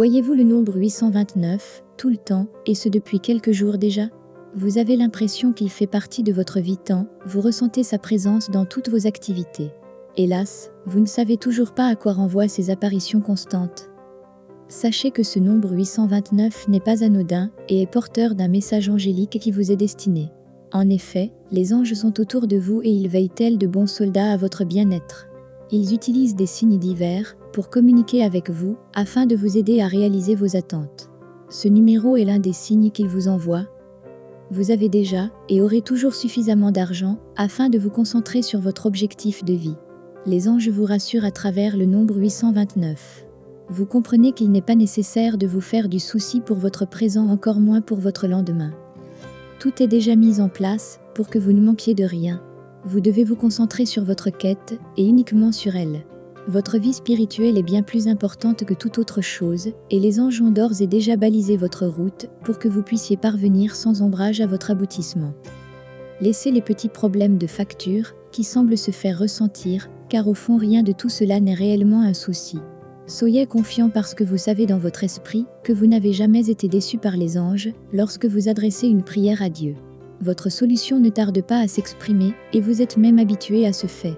Voyez-vous le nombre 829, tout le temps, et ce depuis quelques jours déjà? Vous avez l'impression qu'il fait partie de votre vie-temps, vous ressentez sa présence dans toutes vos activités. Hélas, vous ne savez toujours pas à quoi renvoient ces apparitions constantes. Sachez que ce nombre 829 n'est pas anodin et est porteur d'un message angélique qui vous est destiné. En effet, les anges sont autour de vous et ils veillent tels de bons soldats à votre bien-être. Ils utilisent des signes divers pour communiquer avec vous afin de vous aider à réaliser vos attentes. Ce numéro est l'un des signes qu'ils vous envoient. Vous avez déjà et aurez toujours suffisamment d'argent afin de vous concentrer sur votre objectif de vie. Les anges vous rassurent à travers le nombre 829. Vous comprenez qu'il n'est pas nécessaire de vous faire du souci pour votre présent, encore moins pour votre lendemain. Tout est déjà mis en place pour que vous ne manquiez de rien. Vous devez vous concentrer sur votre quête et uniquement sur elle. Votre vie spirituelle est bien plus importante que toute autre chose et les anges ont d'ores et déjà balisé votre route pour que vous puissiez parvenir sans ombrage à votre aboutissement. Laissez les petits problèmes de facture qui semblent se faire ressentir, car au fond rien de tout cela n'est réellement un souci. Soyez confiant parce que vous savez dans votre esprit que vous n'avez jamais été déçu par les anges lorsque vous adressez une prière à Dieu. Votre solution ne tarde pas à s'exprimer et vous êtes même habitué à ce fait.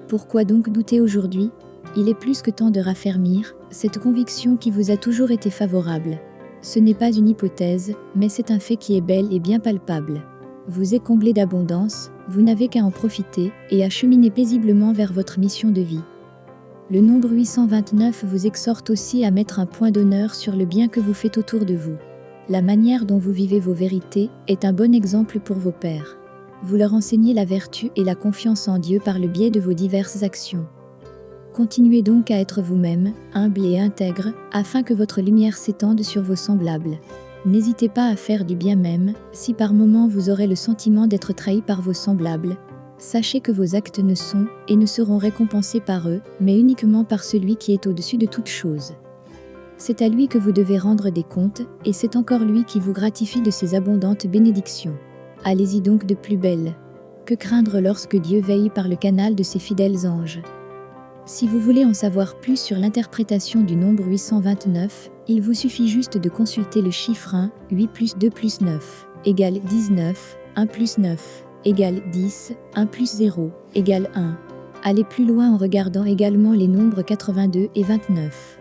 Pourquoi donc douter aujourd'hui? Il est plus que temps de raffermir cette conviction qui vous a toujours été favorable. Ce n'est pas une hypothèse, mais c'est un fait qui est bel et bien palpable. Vous êtes comblé d'abondance, vous n'avez qu'à en profiter et à cheminer paisiblement vers votre mission de vie. Le nombre 829 vous exhorte aussi à mettre un point d'honneur sur le bien que vous faites autour de vous. La manière dont vous vivez vos vérités est un bon exemple pour vos pairs. Vous leur enseignez la vertu et la confiance en Dieu par le biais de vos diverses actions. Continuez donc à être vous-même, humble et intègre, afin que votre lumière s'étende sur vos semblables. N'hésitez pas à faire du bien même, si par moments vous aurez le sentiment d'être trahi par vos semblables. Sachez que vos actes ne sont et ne seront récompensés par eux, mais uniquement par celui qui est au-dessus de toute chose. C'est à lui que vous devez rendre des comptes, et c'est encore lui qui vous gratifie de ses abondantes bénédictions. Allez-y donc de plus belle. Que craindre lorsque Dieu veille par le canal de ses fidèles anges? Si vous voulez en savoir plus sur l'interprétation du nombre 829, il vous suffit juste de consulter le chiffre 1, 8 plus 2 plus 9, égale 19, 1 plus 9, égale 10, 1 plus 0, égale 1. Allez plus loin en regardant également les nombres 82 et 29.